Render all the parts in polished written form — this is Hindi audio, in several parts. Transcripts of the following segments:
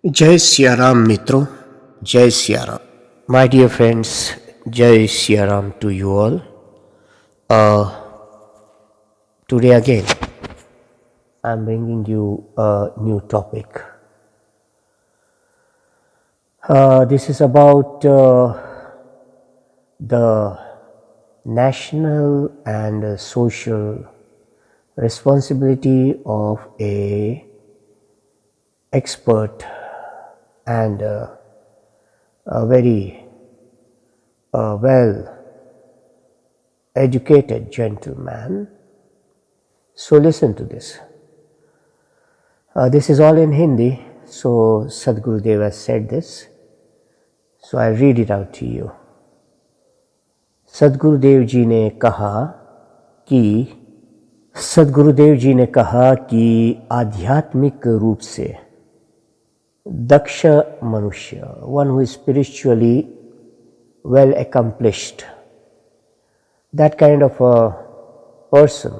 जय सिया राम मित्रों, जय Siya Ram. My dear friends, Jai Siya Ram to you all. Today again, I'm bringing you a new topic. This is about the national and social responsibility of a expert and a very well educated gentleman. So listen to this. This is all in Hindi, so Sadhgurudev has said this. So I read it out to you. सदगुरुदेव जी ने कहा कि आध्यात्मिक रूप से दक्ष मनुष्य, one who is spiritually well accomplished, that kind of a person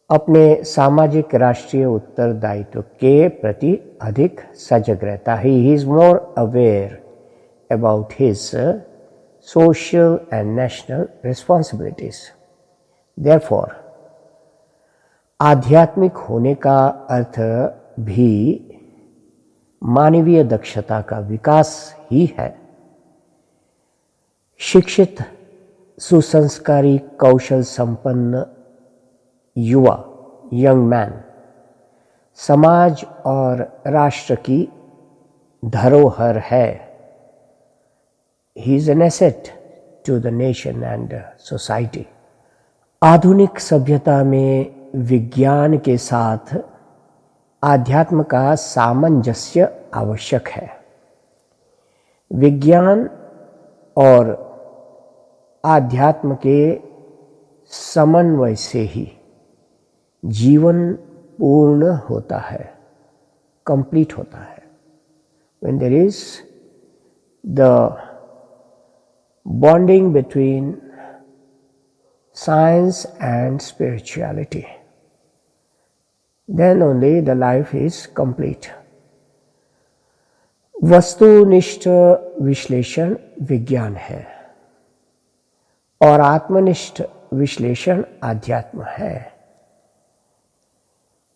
अपने सामाजिक राष्ट्रीय उत्तरदायित्व के प्रति अधिक सजग रहता है. He is more aware about his social and national responsibilities. Therefore, आध्यात्मिक होने का अर्थ भी मानवीय दक्षता का विकास ही है. शिक्षित, सुसंस्कारी, कौशल संपन्न युवा, यंग मैन, समाज और राष्ट्र की धरोहर है. He is an asset to the nation and society. आधुनिक सभ्यता में विज्ञान के साथ आध्यात्म का सामंजस्य आवश्यक है. विज्ञान और आध्यात्म के समन्वय से ही जीवन पूर्ण होता है, कंप्लीट होता है. When there is the bonding between science and spirituality, then only the life is complete. वस्तुनिष्ठ विश्लेषण विज्ञान है और आत्मनिष्ठ विश्लेषण आध्यात्म है.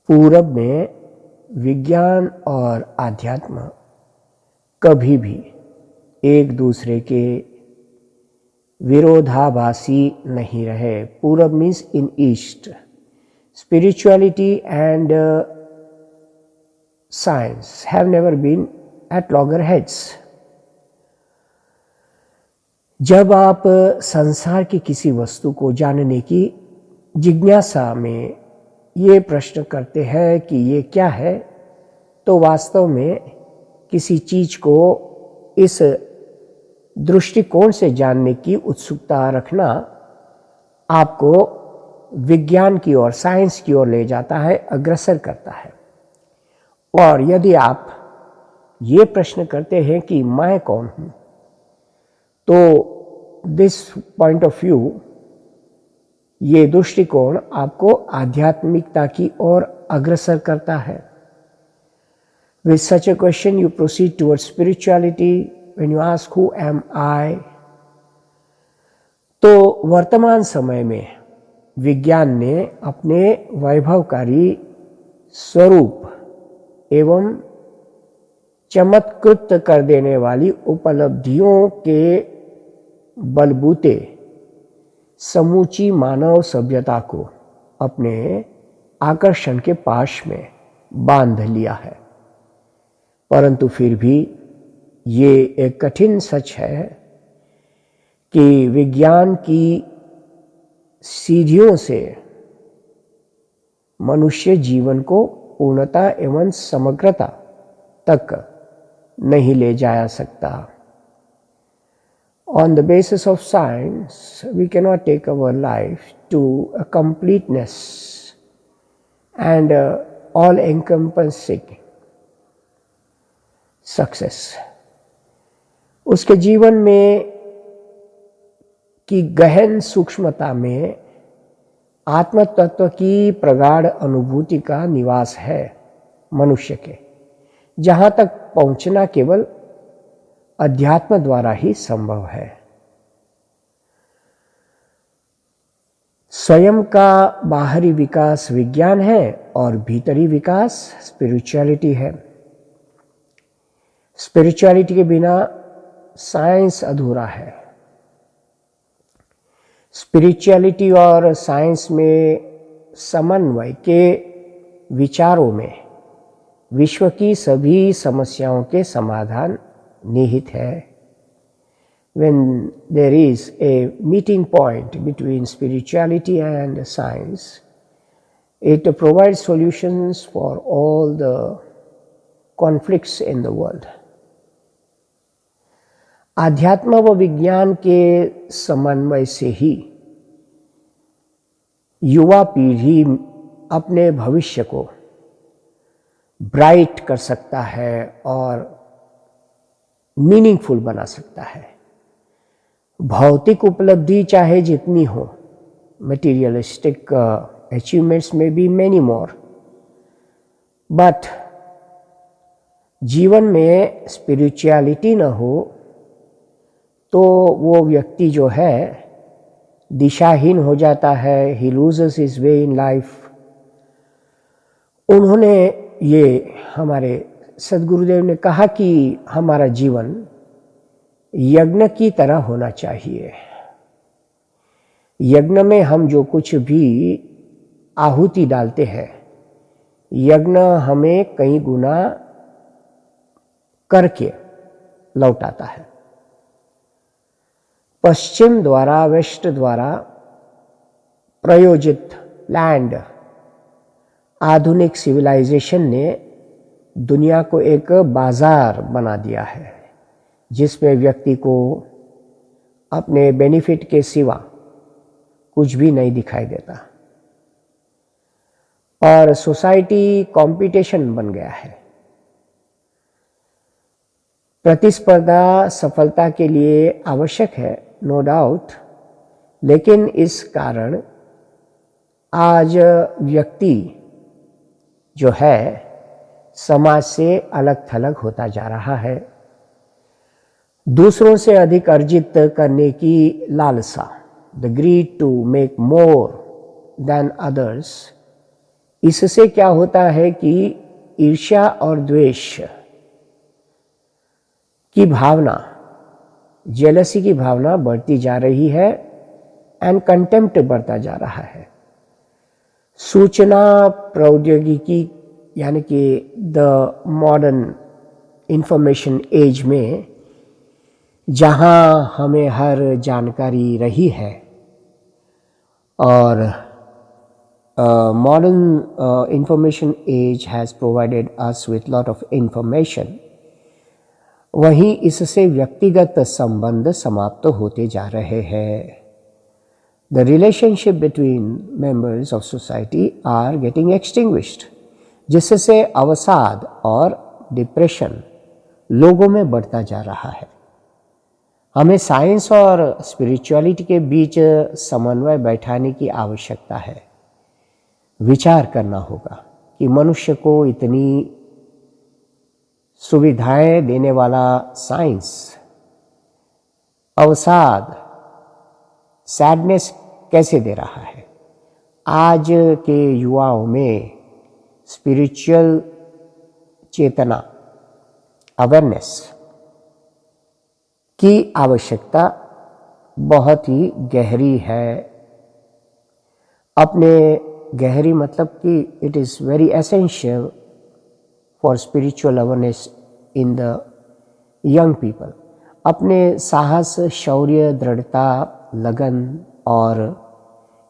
पूरब में विज्ञान और आध्यात्म कभी भी एक दूसरे के विरोधाभासी नहीं रहे. पूरब means in east. Spirituality and science have never been at loggerheads. जब आप संसार की किसी वस्तु को जानने की जिज्ञासा में ये प्रश्न करते हैं कि ये क्या है, तो वास्तव में किसी चीज को इस दृष्टिकोण से जानने की उत्सुकता रखना आपको विज्ञान की ओर, साइंस की ओर ले जाता है, अग्रसर करता है. और यदि आप ये प्रश्न करते हैं कि मैं कौन हूं, तो दिस पॉइंट ऑफ व्यू, ये दृष्टिकोण आपको आध्यात्मिकता की ओर अग्रसर करता है. With such a question you proceed towards spirituality. When you ask who am I, तो वर्तमान समय में विज्ञान ने अपने वैभवकारी स्वरूप एवं चमत्कृत कर देने वाली उपलब्धियों के बलबूते समूची मानव सभ्यता को अपने आकर्षण के पाश में बांध लिया है. परंतु फिर भी ये एक कठिन सच है कि विज्ञान की सीढ़ियों से मनुष्य जीवन को पूर्णता एवं समग्रता तक नहीं ले जाया सकता. On the basis of science, we cannot take our life to a completeness and all-encompassing success. उसके जीवन में की गहन सूक्ष्मता में आत्म तत्व की प्रगाढ़ अनुभूति का निवास है मनुष्य के, जहाँ तक पहुँचना केवल अध्यात्म द्वारा ही संभव है। स्वयं का बाहरी विकास विज्ञान है और भीतरी विकास स्पिरिचुअलिटी है। स्पिरिचुअलिटी के बिना साइंस अधूरा है। स्पिरिचुअलिटी और साइंस में समन्वय के विचारों में विश्व की सभी समस्याओं के समाधान निहित है। When there is a meeting point between spirituality and science, it provides solutions for all the conflicts in the world. आध्यात्म व विज्ञान के समन्वय से ही युवा पीढ़ी अपने भविष्य को ब्राइट कर सकता है और मीनिंगफुल बना सकता है। भौतिक उपलब्धि चाहे जितनी हो, मटेरियलिस्टिक अचीवमेंट्स में बी मेनी मोर, बट जीवन में स्पिरिचुअलिटी न हो तो वो व्यक्ति जो है दिशाहीन हो जाता है। ही loses his way in life. उन्होंने ये हमारे सद्गुरुदेव ने कहा कि हमारा जीवन यज्ञ की तरह होना चाहिए। यज्ञ में हम जो कुछ भी आहुति डालते हैं, यज्ञ हमें कई गुना करके लौटाता है। पश्चिम द्वारा, वेस्ट द्वारा प्रयोजित प्लान्ड आधुनिक सिविलाइजेशन ने दुनिया को एक बाजार बना दिया है, जिसमें व्यक्ति को अपने बेनिफिट के सिवा कुछ भी नहीं दिखाई देता और सोसाइटी कंपटीशन बन गया है। प्रतिस्पर्धा सफलता के लिए आवश्यक है, नो डाउट, लेकिन इस कारण आज व्यक्ति जो है समाज से अलग थलग होता जा रहा है। दूसरों से अधिक अर्जित करने की लालसा, the greed to make more than others, इससे क्या होता है कि ईर्ष्या और द्वेष की भावना, जेलसी की भावना बढ़ती जा रही है एंड कंटेम्प्ट बढ़ता जा रहा है। सूचना प्रौद्योगिकी यानी कि द मॉडर्न इंफॉर्मेशन एज में जहां हमें हर जानकारी रही है और modern information age has provided us with lot of information, वहीं इससे व्यक्तिगत संबंध समाप्त होते जा रहे हैं। The relationship between members of society are getting extinguished, जिससे अवसाद और डिप्रेशन लोगों में बढ़ता जा रहा है। हमें साइंस और स्पिरिचुअलिटी के बीच समन्वय बैठाने की आवश्यकता है। विचार करना होगा कि मनुष्य को इतनी सुविधाएं देने वाला साइंस अवसाद, सैडनेस कैसे दे रहा है। आज के युवाओं में स्पिरिचुअल चेतना, अवेयरनेस की आवश्यकता बहुत ही गहरी है। अपने गहरी मतलब कि it is very essential for spiritual awareness in the young people. अपने साहस, शौर्य, दृढ़ता, लगन और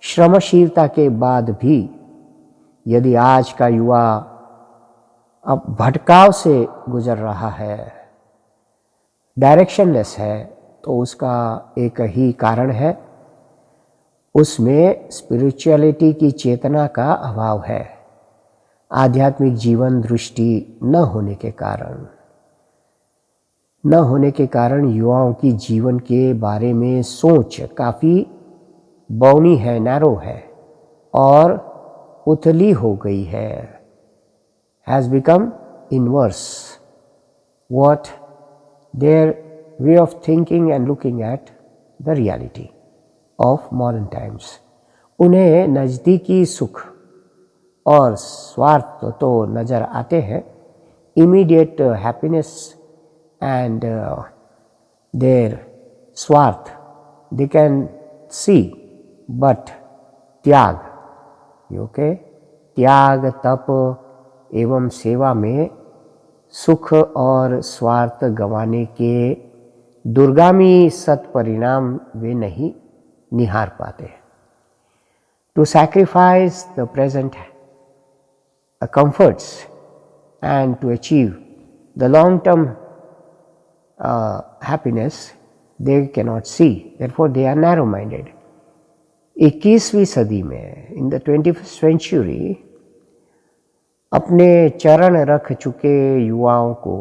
श्रमशीलता के बाद भी यदि आज का युवा अब भटकाव से गुजर रहा है, डायरेक्शनलेस है, तो उसका एक ही कारण है, उसमें स्पिरिचुअलिटी की चेतना का अभाव है। आध्यात्मिक जीवन दृष्टि न होने के कारण युवाओं की जीवन के बारे में सोच काफ़ी बौनी है, नैरो है और उथली हो गई है, has become inverse. what their way of thinking and looking at the reality of modern times. उन्हें नज़दीकी सुख और स्वार्थ तो नज़र आते हैं, immediate happiness and their स्वार्थ they can see, but त्याग, ओके, त्याग, तप एवं सेवा में सुख और स्वार्थ गंवाने के दुर्गामी सत्परिणाम वे नहीं निहार पाते। To sacrifice the present comforts and to achieve the long term happiness they cannot see, therefore they are narrow minded. 21वीं सदी में, in the 21st century, अपने चरण रख चुके युवाओं को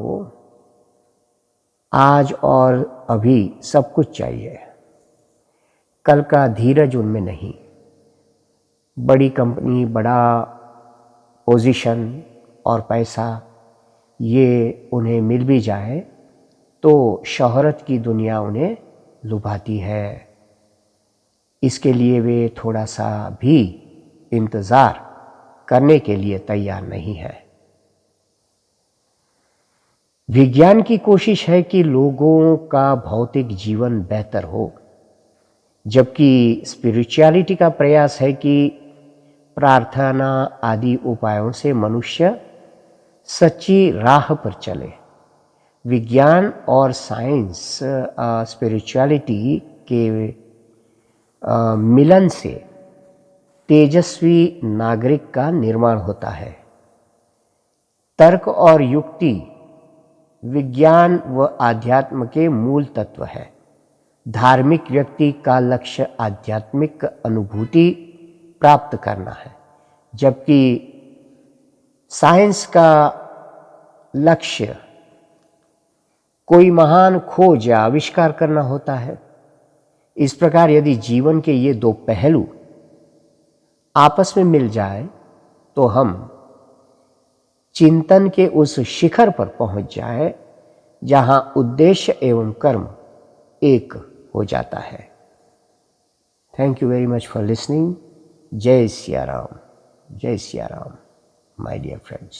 आज और अभी सब कुछ चाहिए, कल का धीरज उनमें नहीं। बड़ी कंपनी, बड़ा पोजीशन और पैसा ये उन्हें मिल भी जाए तो शोहरत की दुनिया उन्हें लुभाती है। इसके लिए वे थोड़ा सा भी इंतज़ार करने के लिए तैयार नहीं है। विज्ञान की कोशिश है कि लोगों का भौतिक जीवन बेहतर हो, जबकि स्पिरिचुअलिटी का प्रयास है कि प्रार्थना आदि उपायों से मनुष्य सच्ची राह पर चले। विज्ञान और साइंस स्पिरिचुअलिटी के मिलन से तेजस्वी नागरिक का निर्माण होता है। तर्क और युक्ति विज्ञान व आध्यात्म के मूल तत्व है। धार्मिक व्यक्ति का लक्ष्य आध्यात्मिक अनुभूति प्राप्त करना है, जबकि साइंस का लक्ष्य कोई महान खोज या आविष्कार करना होता है। इस प्रकार यदि जीवन के ये दो पहलू आपस में मिल जाए तो हम चिंतन के उस शिखर पर पहुंच जाए जहां उद्देश्य एवं कर्म एक हो जाता है। Thank you very much for listening. जय सिया राम, जय Siya Ram, my dear friends.